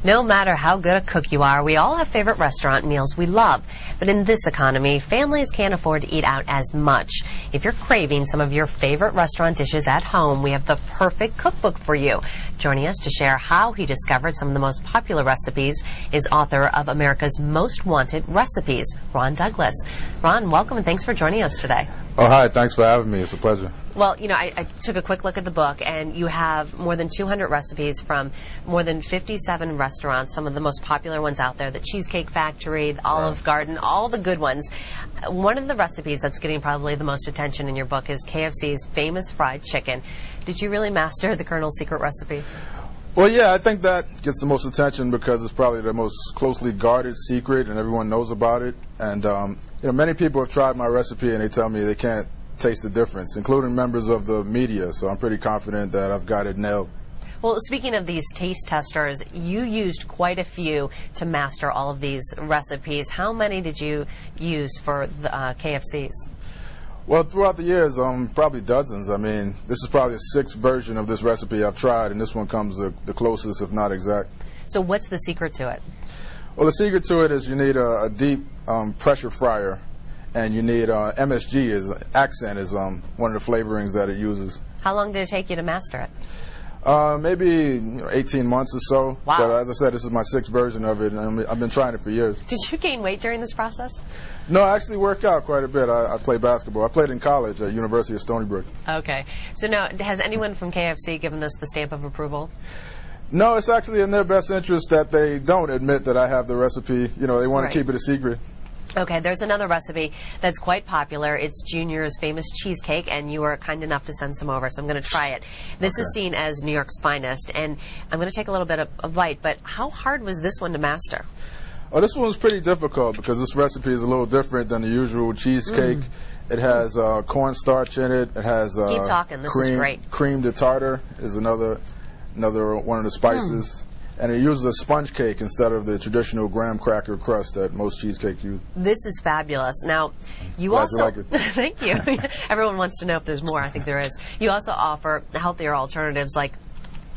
No matter how good a cook you are, we all have favorite restaurant meals we love. But in this economy, families can't afford to eat out as much. If you're craving some of your favorite restaurant dishes at home, we have the perfect cookbook for you. Joining us to share how he discovered some of the most popular recipes is author of America's Most Wanted Recipes, Ron Douglas. Ron, welcome and thanks for joining us today. Oh, hi. Thanks for having me. It's a pleasure. Well, you know, I took a quick look at the book, and you have more than 200 recipes from more than 57 restaurants, some of the most popular ones out there, the Cheesecake Factory, the Olive Garden, all the good ones. One of the recipes that's getting probably the most attention in your book is KFC's famous fried chicken. Did you really master the Colonel's secret recipe? Well, yeah, I think that gets the most attention because it's probably the most closely guarded secret and everyone knows about it. And, you know, many people have tried my recipe and they tell me they can't taste the difference, including members of the media. So I'm pretty confident that I've got it nailed. Well, speaking of these taste testers, you used quite a few to master all of these recipes. How many did you use for the KFC's? Well, throughout the years, probably dozens. I mean, this is probably the sixth version of this recipe I've tried, and this one comes the closest, if not exact. So what's the secret to it? Well, the secret to it is you need a deep pressure fryer, and you need MSG. Accent is one of the flavorings that it uses. How long did it take you to master it? Maybe 18 months or so. Wow. But as I said, this is my sixth version of it, and I've been trying it for years. Did you gain weight during this process? No, I actually work out quite a bit. I play basketball. I played in college at University of Stony Brook. Okay. So now, has anyone from KFC given this the stamp of approval? No, it's actually in their best interest that they don't admit that I have the recipe. You know, they want to keep it a secret. Okay, there's another recipe that's quite popular. It's Junior's famous cheesecake, and you were kind enough to send some over, so I'm going to try it. This is seen as New York's finest, and I'm going to take a little bit of a bite, but how hard was this one to master? Oh, this one was pretty difficult because this recipe is a little different than the usual cheesecake. It has cornstarch in it. It has keep talking. This is great. Cream de tartar is another one of the spices. And it uses a sponge cake instead of the traditional graham cracker crust that most cheesecakes use. This is fabulous. Now, you Glad also... you like it. Thank you. Everyone wants to know if there's more. I think there is. You also offer healthier alternatives like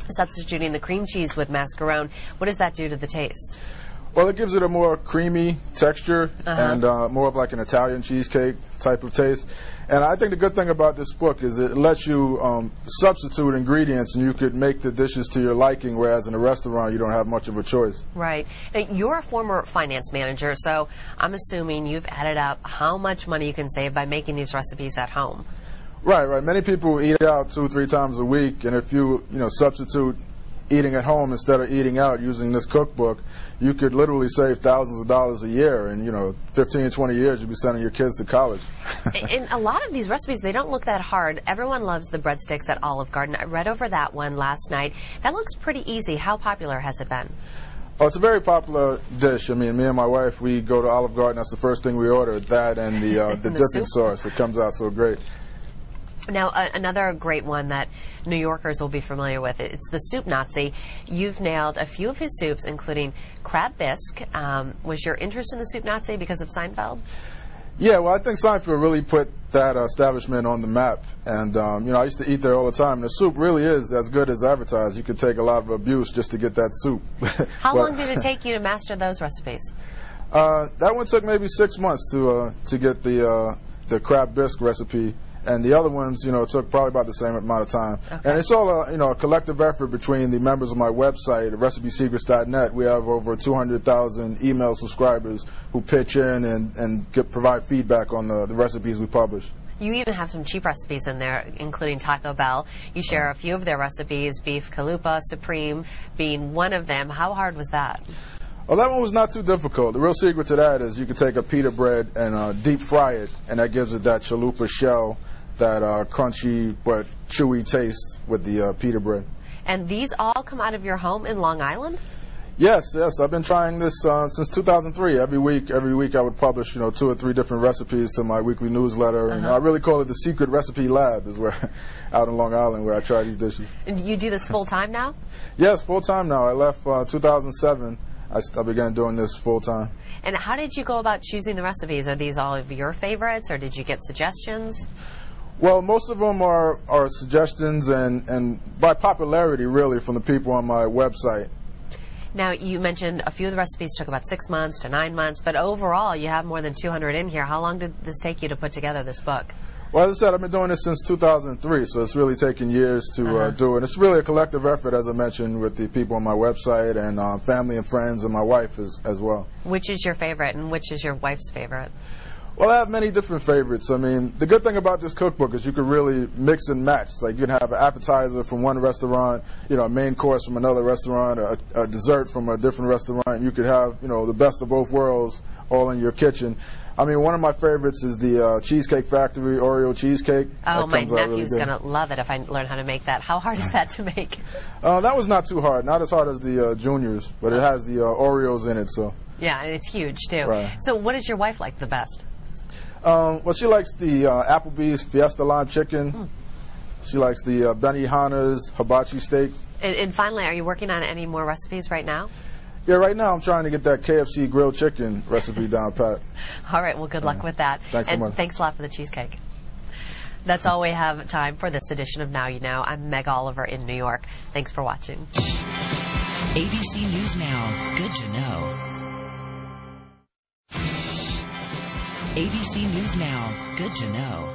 substituting the cream cheese with mascarpone. What does that do to the taste? Well, it gives it a more creamy texture and more of like an Italian cheesecake type of taste. And I think the good thing about this book is it lets you substitute ingredients and you could make the dishes to your liking, whereas in a restaurant you don't have much of a choice. Right. Now, you're a former finance manager, so I'm assuming you've added up how much money you can save by making these recipes at home. Right. Many people eat out 2-3 times a week, and if you substitute eating at home instead of eating out using this cookbook, you could literally save thousands of dollars a year. And, 15, 20 years, you'd be sending your kids to college. And a lot of these recipes, they don't look that hard. Everyone loves the breadsticks at Olive Garden. I read over that one last night. That looks pretty easy. How popular has it been? Oh, it's a very popular dish. I mean, me and my wife, we go to Olive Garden. That's the first thing we order, that and the dipping sauce. It comes out so great. Now, another great one that New Yorkers will be familiar with, it's the Soup Nazi. You've nailed a few of his soups, including crab bisque. Was your interest in the Soup Nazi because of Seinfeld? Yeah, well, I think Seinfeld really put that establishment on the map. And, I used to eat there all the time. And the soup really is as good as advertised. You could take a lot of abuse just to get that soup. How long did it take you to master those recipes? That one took maybe 6 months to get the crab bisque recipe. And the other ones, it took probably about the same amount of time. Okay. And it's all a collective effort between the members of my website, recipesecrets.net. We have over 200,000 email subscribers who pitch in and provide feedback on the recipes we publish. You even have some cheap recipes in there, including Taco Bell. You share a few of their recipes, beef chalupa, supreme being one of them. How hard was that? Well, that one was not too difficult. The real secret to that is you can take a pita bread and deep fry it, and that gives it that chalupa shell, that crunchy but chewy taste with the pita bread. And these all come out of your home in Long Island? Yes. I've been trying this since 2003. Every week I would publish 2 or 3 different recipes to my weekly newsletter. And I really call it the Secret Recipe Lab, is where out in Long Island where I try these dishes. And you do this full time now? Yes, full time now. I left 2007. I began doing this full time. And how did you go about choosing the recipes? Are these all of your favorites, or did you get suggestions? Well, most of them are suggestions and by popularity, really, from the people on my website. Now, you mentioned a few of the recipes took about 6 months to 9 months, but overall, you have more than 200 in here. How long did this take you to put together this book? Well, as I said, I've been doing this since 2003, so it's really taken years to do it. It's really a collective effort, as I mentioned, with the people on my website and family and friends and my wife as well. Which is your favorite, and which is your wife's favorite? Well, I have many different favorites. I mean, the good thing about this cookbook is you can really mix and match. Like, you can have an appetizer from one restaurant, a main course from another restaurant, a dessert from a different restaurant. You could have, the best of both worlds all in your kitchen. I mean, one of my favorites is the Cheesecake Factory Oreo cheesecake. Oh, my nephew's going to love it if I learn how to make that. How hard is that to make? That was not too hard. Not as hard as the Juniors, but it has the Oreos in it, so. Yeah, and it's huge, too. Right. So what does your wife like the best? Well, she likes the Applebee's Fiesta Lime Chicken. She likes the Benihana's Hibachi Steak. And finally, are you working on any more recipes right now? Yeah, right now I'm trying to get that KFC grilled chicken recipe down pat. All right, well, good luck with that. Thanks so much. And thanks a lot for the cheesecake. That's all we have time for this edition of Now You Know. I'm Meg Oliver in New York. Thanks for watching. ABC News Now. Good to know. ABC News Now. Good to know.